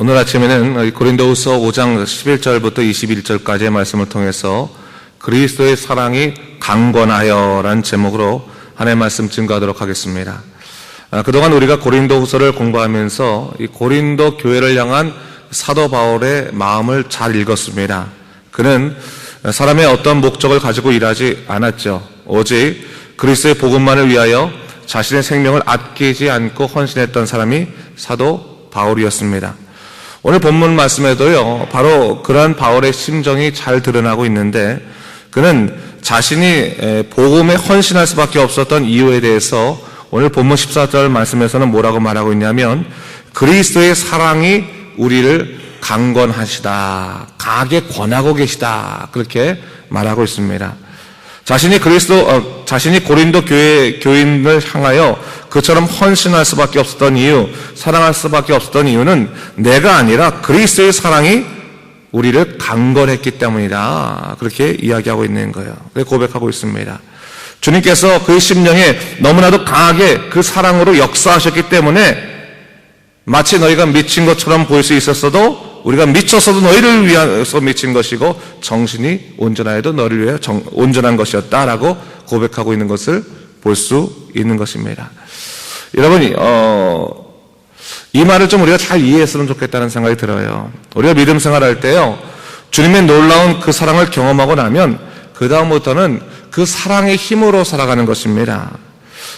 오늘 아침에는 고린도후서 5장 11절부터 21절까지의 말씀을 통해서 그리스도의 사랑이 강건하여라는 제목으로 하나님의 말씀 증거하도록 하겠습니다. 그동안 우리가 고린도후서를 공부하면서 이 고린도 교회를 향한 사도 바울의 마음을 잘 읽었습니다. 그는 사람의 어떤 목적을 가지고 일하지 않았죠. 오직 그리스도의 복음만을 위하여 자신의 생명을 아끼지 않고 헌신했던 사람이 사도 바울이었습니다. 오늘 본문 말씀에도요, 바로 그러한 바울의 심정이 잘 드러나고 있는데, 그는 자신이 복음에 헌신할 수밖에 없었던 이유에 대해서 오늘 본문 14절 말씀에서는 뭐라고 말하고 있냐면, 그리스도의 사랑이 우리를 강건하시다, 강하게 권하고 계시다, 그렇게 말하고 있습니다. 자신이 고린도 교인을 향하여 그처럼 헌신할 수밖에 없었던 이유, 사랑할 수밖에 없었던 이유는 내가 아니라 그리스도의 사랑이 우리를 강건했기 때문이다, 그렇게 이야기하고 있는 거예요. 고백하고 있습니다. 주님께서 그의 심령에 너무나도 강하게 그 사랑으로 역사하셨기 때문에 마치 너희가 미친 것처럼 보일 수 있었어도 우리가 미쳤어도 너희를 위해서 미친 것이고 정신이 온전하여도 너를 위해 온전한 것이었다라고 고백하고 있는 것을 볼 수 있는 것입니다. 여러분, 이 말을 좀 우리가 잘 이해했으면 좋겠다는 생각이 들어요. 우리가 믿음 생활할 때요, 주님의 놀라운 그 사랑을 경험하고 나면 그 다음부터는 그 사랑의 힘으로 살아가는 것입니다.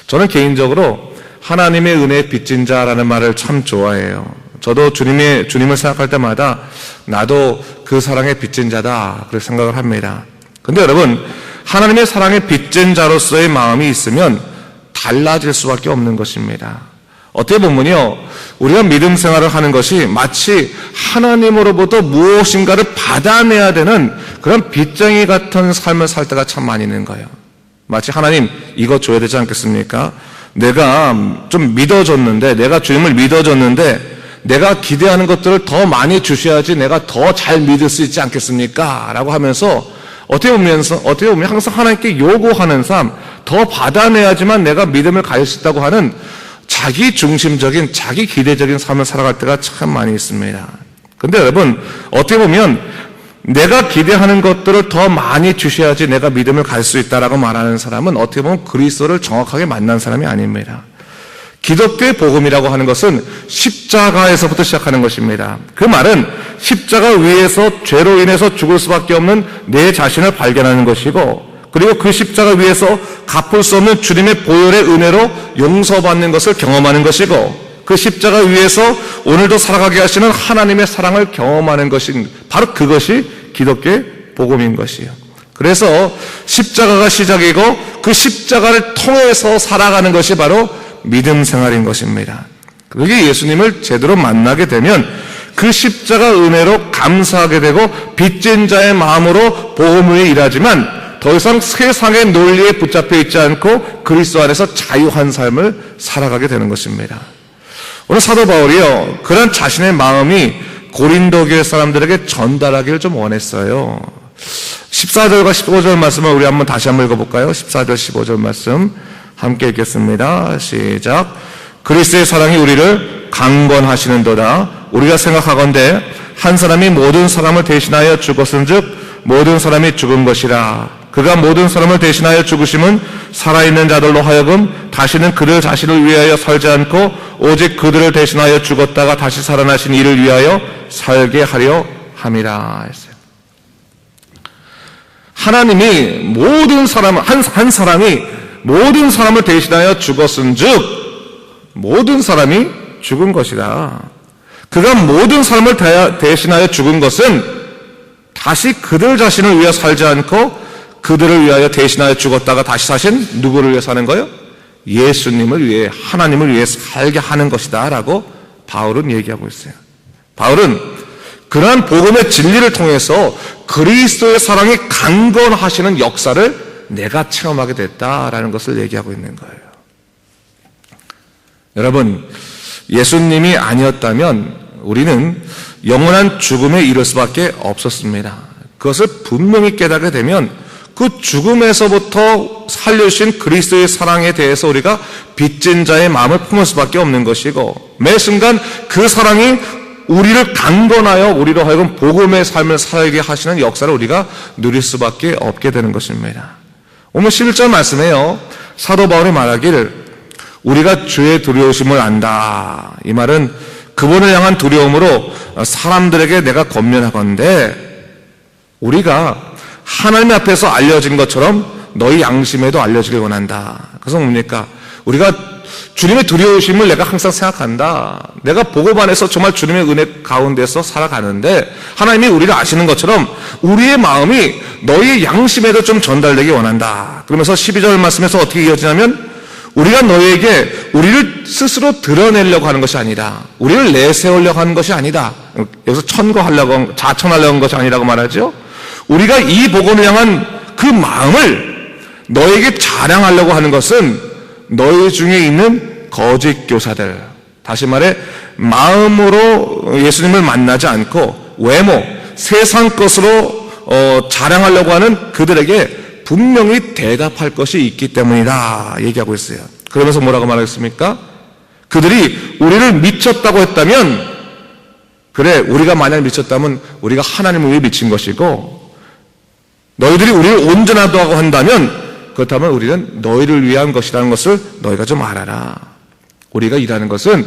저는 개인적으로 하나님의 은혜의 빚진 자라는 말을 참 좋아해요. 저도 주님을 생각할 때마다 나도 그 사랑의 빚진 자다, 그렇게 생각을 합니다. 근데 여러분, 하나님의 사랑의 빚진 자로서의 마음이 있으면 달라질 수밖에 없는 것입니다. 어떻게 보면요, 우리가 믿음 생활을 하는 것이 마치 하나님으로부터 무엇인가를 받아내야 되는 그런 빚쟁이 같은 삶을 살 때가 참 많이 있는 거예요. 마치 하나님 이거 줘야 되지 않겠습니까? 내가 좀 믿어줬는데, 내가 주님을 믿어줬는데 내가 기대하는 것들을 더 많이 주셔야지 내가 더 잘 믿을 수 있지 않겠습니까? 라고 하면서 어떻게 보면 항상 하나님께 요구하는 삶, 더 받아내야지만 내가 믿음을 가질 수 있다고 하는 자기 중심적인, 자기 기대적인 삶을 살아갈 때가 참 많이 있습니다. 근데 여러분, 어떻게 보면 내가 기대하는 것들을 더 많이 주셔야지 내가 믿음을 가질 수 있다라고 말하는 사람은 어떻게 보면 그리스도를 정확하게 만난 사람이 아닙니다. 기독교의 복음이라고 하는 것은 십자가에서부터 시작하는 것입니다. 그 말은 십자가 위에서 죄로 인해서 죽을 수밖에 없는 내 자신을 발견하는 것이고, 그리고 그 십자가 위에서 갚을 수 없는 주님의 보혈의 은혜로 용서받는 것을 경험하는 것이고, 그 십자가 위에서 오늘도 살아가게 하시는 하나님의 사랑을 경험하는 것인, 바로 그것이 기독교의 복음인 것이에요. 그래서 십자가가 시작이고 그 십자가를 통해서 살아가는 것이 바로 믿음 생활인 것입니다. 그게 예수님을 제대로 만나게 되면 그 십자가 은혜로 감사하게 되고 빚진 자의 마음으로 복음을 일하지만 더 이상 세상의 논리에 붙잡혀 있지 않고 그리스도 안에서 자유한 삶을 살아가게 되는 것입니다. 오늘 사도 바울이요, 그런 자신의 마음이 고린도 교회 사람들에게 전달하기를 좀 원했어요. 14절과 15절 말씀을 우리 다시 한번 읽어볼까요? 14절 15절 말씀 함께 읽겠습니다. 시작. 그리스도의 사랑이 우리를 강건하시는도다. 우리가 생각하건대 한 사람이 모든 사람을 대신하여 죽었은즉 모든 사람이 죽은 것이라. 그가 모든 사람을 대신하여 죽으심은 살아있는 자들로 하여금 다시는 그들 자신을 위하여 살지 않고 오직 그들을 대신하여 죽었다가 다시 살아나신 이를 위하여 살게 하려 함이라 했어요. 하나님이 모든 사람, 한 사람이 모든 사람을 대신하여 죽었은즉 모든 사람이 죽은 것이다. 그가 모든 사람을 대신하여 죽은 것은 다시 그들 자신을 위해 살지 않고 그들을 위하여 대신하여 죽었다가 다시 사신 누구를 위해 사는 거예요? 예수님을 위해, 하나님을 위해 살게 하는 것이다 라고 바울은 얘기하고 있어요. 바울은 그러한 복음의 진리를 통해서 그리스도의 사랑이 강건하시는 역사를 내가 체험하게 됐다라는 것을 얘기하고 있는 거예요. 여러분, 예수님이 아니었다면 우리는 영원한 죽음에 이를 수밖에 없었습니다. 그것을 분명히 깨닫게 되면 그 죽음에서부터 살려주신 그리스도의 사랑에 대해서 우리가 빚진 자의 마음을 품을 수밖에 없는 것이고, 매 순간 그 사랑이 우리를 강건하여 우리로 하여금 복음의 삶을 살게 하시는 역사를 우리가 누릴 수밖에 없게 되는 것입니다. 오늘 11절 말씀에요, 사도 바울이 말하기를 우리가 주의 두려우심을 안다. 이 말은 그분을 향한 두려움으로 사람들에게 내가 권면하건대 우리가 하나님 앞에서 알려진 것처럼 너희 양심에도 알려지길 원한다. 그래서 뭡니까? 우리가 주님의 두려우심을 내가 항상 생각한다. 내가 복음 안에서 정말 주님의 은혜 가운데서 살아가는데 하나님이 우리를 아시는 것처럼 우리의 마음이 너희의 양심에도 좀 전달되기 원한다. 그러면서 12절 말씀에서 어떻게 이어지냐면 우리가 너희에게 우리를 스스로 드러내려고 하는 것이 아니다. 우리를 내세우려고 하는 것이 아니다. 여기서 천거하려고, 자천하려고 하는 것이 아니라고 말하죠. 우리가 이 복음을 향한 그 마음을 너에게 자랑하려고 하는 것은 너희 중에 있는 거짓 교사들, 다시 말해 마음으로 예수님을 만나지 않고 외모, 세상 것으로 자랑하려고 하는 그들에게 분명히 대답할 것이 있기 때문이다 얘기하고 있어요. 그러면서 뭐라고 말하겠습니까? 그들이 우리를 미쳤다고 했다면, 그래, 우리가 만약 미쳤다면 우리가 하나님을 위해 미친 것이고, 너희들이 우리를 온전하다고 한다면 그렇다면 우리는 너희를 위한 것이라는 것을 너희가 좀 알아라. 우리가 일하는 것은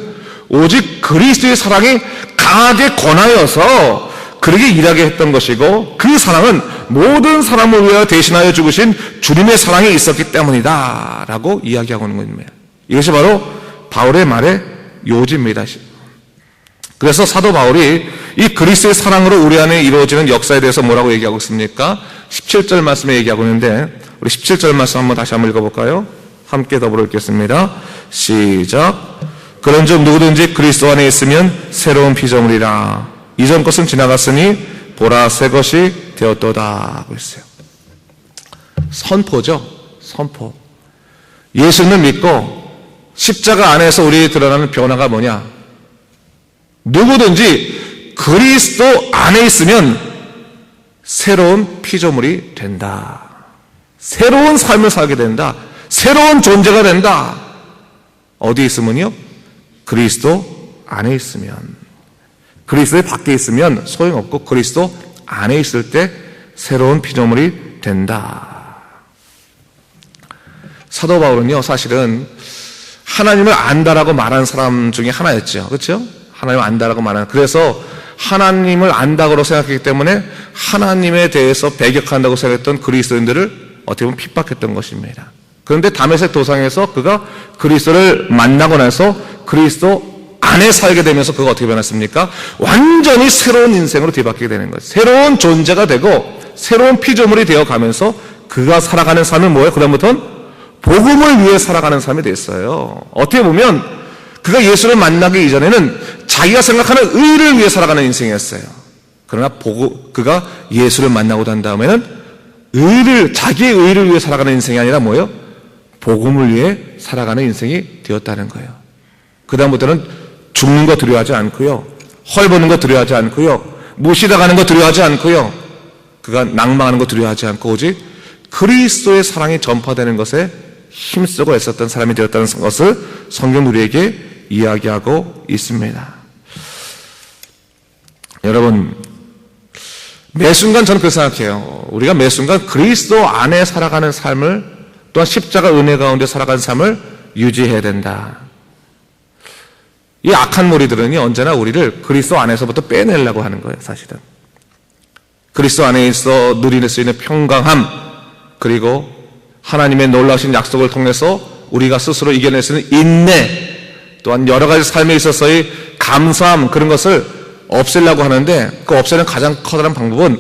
오직 그리스도의 사랑이 강하게 권하여서 그렇게 일하게 했던 것이고, 그 사랑은 모든 사람을 위하여 대신하여 죽으신 주님의 사랑이 있었기 때문이다 라고 이야기하고 있는 겁니다. 이것이 바로 바울의 말의 요지입니다. 그래서 사도 바울이 이 그리스도의 사랑으로 우리 안에 이루어지는 역사에 대해서 뭐라고 얘기하고 있습니까? 17절 말씀에 얘기하고 있는데, 우리 17절 말씀 한번 다시 한번 읽어볼까요? 함께 더불어 읽겠습니다. 시작. 그런즉 누구든지 그리스도 안에 있으면 새로운 피조물이라. 이전 것은 지나갔으니 보라 새 것이 되었도다 하고 있어요. 선포죠. 선포. 예수님을 믿고 십자가 안에서 우리에 드러나는 변화가 뭐냐? 누구든지 그리스도 안에 있으면 새로운 피조물이 된다. 새로운 삶을 살게 된다. 새로운 존재가 된다. 어디에 있으면요? 그리스도 안에 있으면. 그리스도의 밖에 있으면 소용없고 그리스도 안에 있을 때 새로운 피조물이 된다. 사도 바울은요, 사실은 하나님을 안다라고 말하는 사람 중에 하나였죠. 그렇죠? 하나님을 안다라고 말하는. 그래서 하나님을 안다고 생각했기 때문에 하나님에 대해서 배격한다고 생각했던 그리스도인들을 어떻게 보면 핍박했던 것입니다. 그런데 다메섹 도상에서 그가 그리스도를 만나고 나서 그리스도 안에 살게 되면서 그가 어떻게 변했습니까? 완전히 새로운 인생으로 뒤바뀌게 되는 거예요. 새로운 존재가 되고 새로운 피조물이 되어가면서 그가 살아가는 삶은 뭐예요? 그다음부터는 복음을 위해 살아가는 삶이 됐어요. 어떻게 보면 그가 예수를 만나기 이전에는 자기가 생각하는 의를 위해 살아가는 인생이었어요. 그러나 그가 예수를 만나고 난 다음에는 자기의 의를 위해 살아가는 인생이 아니라 뭐예요? 복음을 위해 살아가는 인생이 되었다는 거예요. 그 다음부터는 죽는 거 두려워하지 않고요, 헐보는 거 두려워하지 않고요, 무시당하는 거 두려워하지 않고요, 그가 낭망하는 거 두려워하지 않고 오직 그리스도의 사랑이 전파되는 것에 힘쓰고 애썼던 사람이 되었다는 것을 성경 우리에게 이야기하고 있습니다. 여러분, 매 순간 저는 그렇게 생각해요. 우리가 매 순간 그리스도 안에 살아가는 삶을, 또한 십자가 은혜 가운데 살아가는 삶을 유지해야 된다. 이 악한 무리들은요, 언제나 우리를 그리스도 안에서부터 빼내려고 하는 거예요, 사실은. 그리스도 안에 있어 누릴 수 있는 평강함, 그리고 하나님의 놀라우신 약속을 통해서 우리가 스스로 이겨낼 수 있는 인내, 또한 여러 가지 삶에 있어서의 감사함, 그런 것을 없애려고 하는데, 그 없애는 가장 커다란 방법은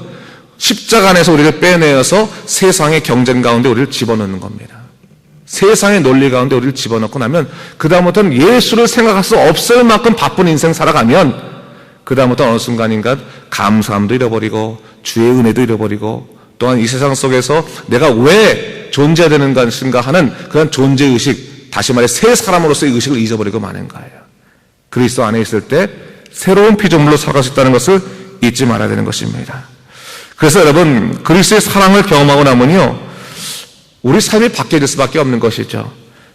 십자가 안에서 우리를 빼내어서 세상의 경쟁 가운데 우리를 집어넣는 겁니다. 세상의 논리 가운데 우리를 집어넣고 나면 그 다음부터는 예수를 생각할 수 없을 만큼 바쁜 인생 살아가면 그 다음부터 어느 순간인가 감사함도 잃어버리고 주의 은혜도 잃어버리고, 또한 이 세상 속에서 내가 왜 존재해야 되는 것인가 하는 그런 존재의식, 다시 말해 새 사람으로서의 의식을 잊어버리고 마는 거예요. 그리스도 안에 있을 때 새로운 피조물로 살아갈 수 있다는 것을 잊지 말아야 되는 것입니다. 그래서 여러분, 그리스도의 사랑을 경험하고 나면요, 우리 삶이 바뀌어질 수밖에 없는 것이죠.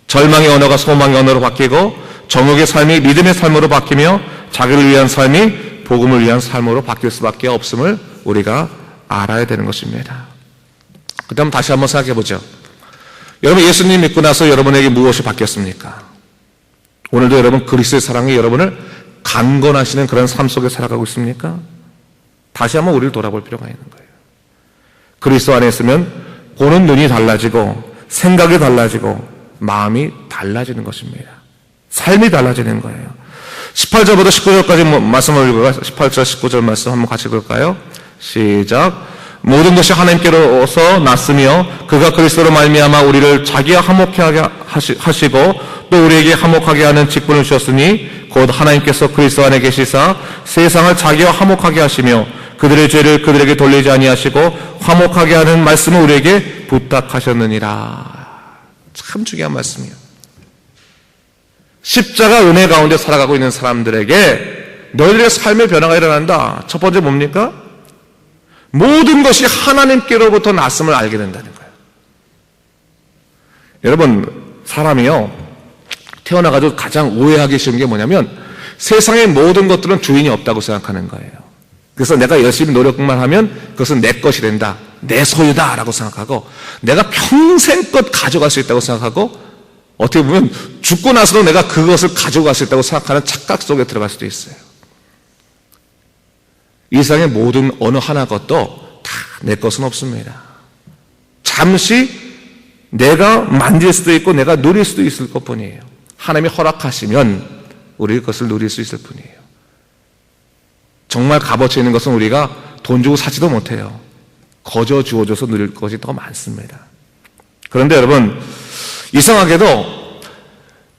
절망의 언어가 소망의 언어로 바뀌고, 정욕의 삶이 믿음의 삶으로 바뀌며, 자기를 위한 삶이 복음을 위한 삶으로 바뀔 수밖에 없음을 우리가 알아야 되는 것입니다. 그 다음 다시 한번 생각해 보죠. 여러분, 예수님 믿고 나서 여러분에게 무엇이 바뀌었습니까? 오늘도 여러분 그리스도의 사랑이 여러분을 강건하시는 그런 삶 속에 살아가고 있습니까? 다시 한번 우리를 돌아볼 필요가 있는 거예요. 그리스도 안에 있으면 보는 눈이 달라지고 생각이 달라지고 마음이 달라지는 것입니다. 삶이 달라지는 거예요. 18절부터 19절까지 말씀을 읽어요. 18절 19절 말씀 한번 같이 읽을까요? 시작. 모든 것이 하나님께로서 났으며 그가 그리스도로 말미암아 우리를 자기와 화목하게 하시고 또 우리에게 화목하게 하는 직분을 주셨으니 곧 하나님께서 그리스도 안에 계시사 세상을 자기와 화목하게 하시며 그들의 죄를 그들에게 돌리지 아니하시고 화목하게 하는 말씀을 우리에게 부탁하셨느니라. 참 중요한 말씀이에요. 십자가 은혜 가운데 살아가고 있는 사람들에게 너희들의 삶의 변화가 일어난다. 첫 번째 뭡니까? 모든 것이 하나님께로부터 났음을 알게 된다는 거예요. 여러분, 사람이요, 태어나가지고 가장 오해하기 쉬운 게 뭐냐면 세상의 모든 것들은 주인이 없다고 생각하는 거예요. 그래서 내가 열심히 노력만 하면 그것은 내 것이 된다, 내 소유다 라고 생각하고 내가 평생껏 가져갈 수 있다고 생각하고 어떻게 보면 죽고 나서도 내가 그것을 가져갈 수 있다고 생각하는 착각 속에 들어갈 수도 있어요. 이 세상의 모든 어느 하나 것도 다 내 것은 없습니다. 잠시 내가 만질 수도 있고 내가 누릴 수도 있을 것뿐이에요. 하나님이 허락하시면 우리 그것을 누릴 수 있을 뿐이에요. 정말 값어치 있는 것은 우리가 돈 주고 사지도 못해요. 거저 주어줘서 누릴 것이 더 많습니다. 그런데 여러분, 이상하게도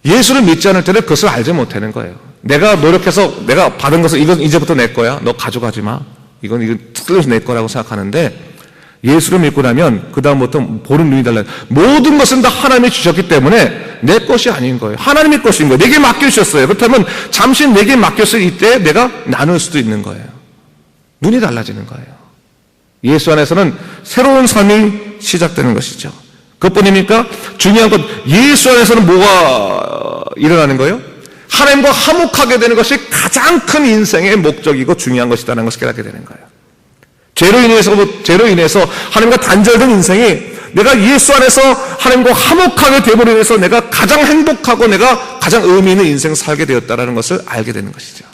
예수를 믿지 않을 때는 그것을 알지 못하는 거예요. 내가 노력해서 내가 받은 것을 이건 이제부터 내 거야. 너 가져가지 마. 이건 틀려서 내 거라고 생각하는데 예수를 믿고 나면 그 다음부터 보는 눈이 달라요. 모든 것은 다 하나님이 주셨기 때문에 내 것이 아닌 거예요. 하나님의 것인 거예요. 내게 맡겨주셨어요. 그렇다면 잠시 내게 맡겼을 이때 내가 나눌 수도 있는 거예요. 눈이 달라지는 거예요. 예수 안에서는 새로운 삶이 시작되는 것이죠. 그것뿐입니까? 중요한 건 예수 안에서는 뭐가 일어나는 거예요? 하나님과 화목하게 되는 것이 가장 큰 인생의 목적이고 중요한 것이라는 것을 깨닫게 되는 거예요. 죄로 인해서 하나님과 단절된 인생이 내가 예수 안에서 하나님과 화목하게 되므로 인해서 내가 가장 행복하고 내가 가장 의미 있는 인생을 살게 되었다는 것을 알게 되는 것이죠.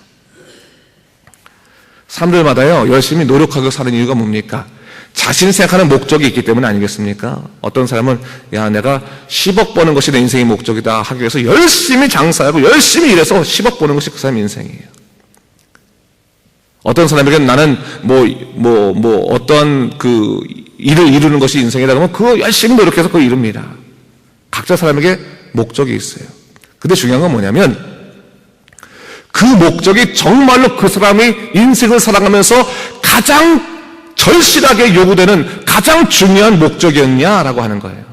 사람들마다요, 열심히 노력하고 사는 이유가 뭡니까? 자신이 생각하는 목적이 있기 때문 아니겠습니까? 어떤 사람은 야, 내가 10억 버는 것이 내 인생의 목적이다 하기 위해서 열심히 장사하고 열심히 일해서 10억 버는 것이 그 사람의 인생이에요. 어떤 사람에게는 나는 어떤 그 일을 이루는 것이 인생이다 그러면 그거 열심히 노력해서 그거 이룹니다. 각자 사람에게 목적이 있어요. 근데 중요한 건 뭐냐면 그 목적이 정말로 그 사람이 인생을 살아가면서 가장 절실하게 요구되는 가장 중요한 목적이었냐라고 하는 거예요.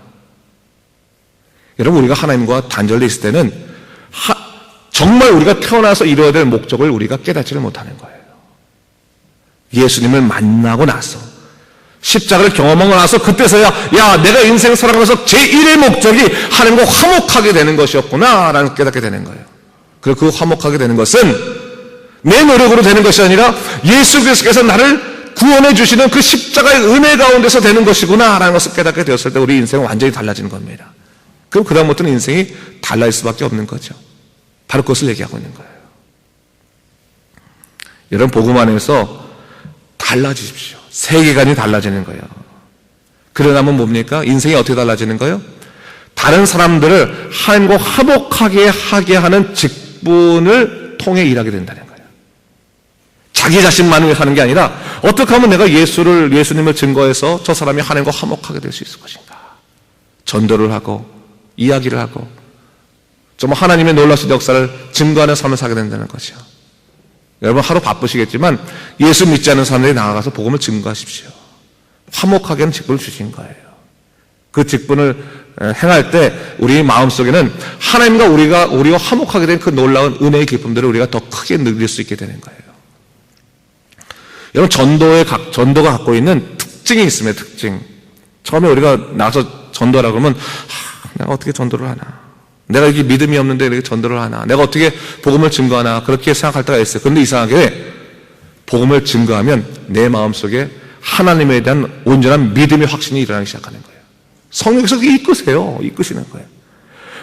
여러분, 우리가 하나님과 단절되어 있을 때는 정말 우리가 태어나서 이루어야 될 목적을 우리가 깨닫지를 못하는 거예요. 예수님을 만나고 나서 십자가를 경험하고 나서 그때서야 내가 인생을 살아가면서 제1의 목적이 하나님과 화목하게 되는 것이었구나 라는 깨닫게 되는 거예요. 그리고 그 화목하게 되는 것은 내 노력으로 되는 것이 아니라 예수 그리스도께서 나를 구원해 주시는 그 십자가의 은혜 가운데서 되는 것이구나 라는 것을 깨닫게 되었을 때 우리 인생은 완전히 달라지는 겁니다. 그럼 그 다음부터는 인생이 달라질 수밖에 없는 거죠. 바로 그것을 얘기하고 있는 거예요. 여러분, 복음 안에서 달라지십시오. 세계관이 달라지는 거예요. 그러려면 뭡니까? 인생이 어떻게 달라지는 거예요? 다른 사람들을 하나님과 화목하게 하게 하는 직분을 통해 일하게 된다는 거예요. 자기 자신만을 위해 사는 게 아니라 어떻게 하면 내가 예수님을 증거해서 저 사람이 하나님과 화목하게 될 수 있을 것인가? 전도를 하고 이야기를 하고 정말 하나님의 놀라신 역사를 증거하는 삶을 살게 된다는 거죠. 여러분, 하루 바쁘시겠지만 예수 믿지 않는 사람들이 나아가서 복음을 증거하십시오. 화목하게 하는 직분을 주신 거예요. 그 직분을 행할 때 우리 마음속에는 하나님과 우리와 화목하게 된 그 놀라운 은혜의 기쁨들을 우리가 더 크게 누릴 수 있게 되는 거예요. 여러분, 전도가 갖고 있는 특징이 있습니다. 특징. 처음에 우리가 나가서 전도하라고 그러면 내가 어떻게 전도를 하나? 내가 이게 믿음이 없는데 이렇게 전도를 하나? 내가 어떻게 복음을 증거하나? 그렇게 생각할 때가 있어요. 그런데 이상하게 복음을 증거하면 내 마음속에 하나님에 대한 온전한 믿음의 확신이 일어나기 시작하는 거예요. 성령께서 이끄세요. 이끄시는 거예요.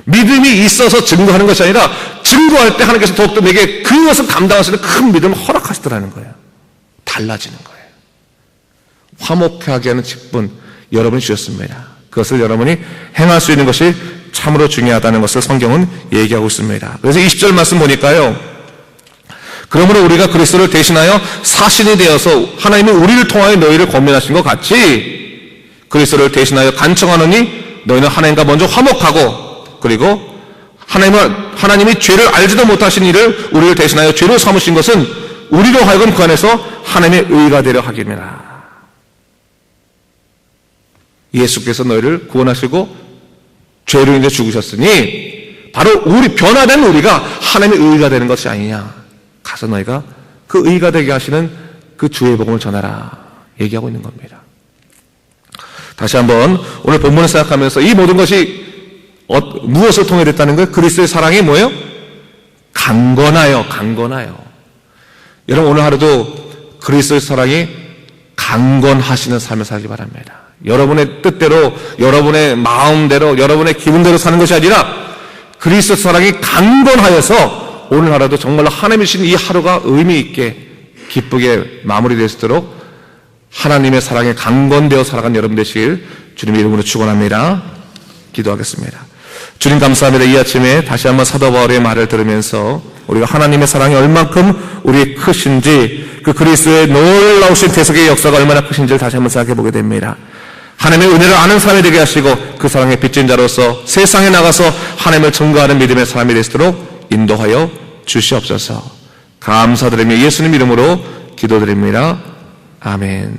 믿음이 있어서 증거하는 것이 아니라 증거할 때 하나님께서 더욱더 내게 그것을 감당할 수 있는 큰 믿음을 허락하시더라는 거예요. 달라지는 거예요. 화목하게 하는 직분 여러분이 주셨습니다. 그것을 여러분이 행할 수 있는 것이 참으로 중요하다는 것을 성경은 얘기하고 있습니다. 그래서 20절 말씀 보니까요. 그러므로 우리가 그리스도를 대신하여 사신이 되어서 하나님이 우리를 통하여 너희를 권면하신 것 같이 그리스도를 대신하여 간청하노니 너희는 하나님과 먼저 화목하고 그리고 하나님이 죄를 알지도 못하신 이를 우리를 대신하여 죄로 삼으신 것은 우리로 하여금 그 안에서 하나님의 의가 되려 하기입니다. 예수께서 너희를 구원하시고 죄로 인해 죽으셨으니 바로 변화된 우리가 하나님의 의가 되는 것이 아니냐. 가서 너희가 그 의가 되게 하시는 그 주의 복음을 전하라 얘기하고 있는 겁니다. 다시 한번 오늘 본문을 생각하면서 이 모든 것이 무엇을 통해 됐다는 거예요? 그리스도의 사랑이 뭐예요? 강건하여. 여러분 오늘 하루도 그리스도의 사랑이 강건하시는 삶을 살기 바랍니다. 여러분의 뜻대로, 여러분의 마음대로, 여러분의 기분대로 사는 것이 아니라 그리스도의 사랑이 강건하여서 오늘 하루도 정말로 하나님이 주신 이 하루가 의미 있게 기쁘게 마무리될 수 있도록 하나님의 사랑에 강건되어 살아간 여러분 되시길 주님의 이름으로 축원합니다. 기도하겠습니다. 주님 감사합니다. 이 아침에 다시 한번 사도 바울의 말을 들으면서 우리가 하나님의 사랑이 얼만큼 우리의 크신지 그 그리스도의 놀라우신 대속의 역사가 얼마나 크신지를 다시 한번 생각해 보게 됩니다. 하나님의 은혜를 아는 사람이 되게 하시고 그 사랑의 빚진 자로서 세상에 나가서 하나님을 증거하는 믿음의 사람이 되시도록 인도하여 주시옵소서. 감사드리며 예수님 이름으로 기도드립니다. 아멘.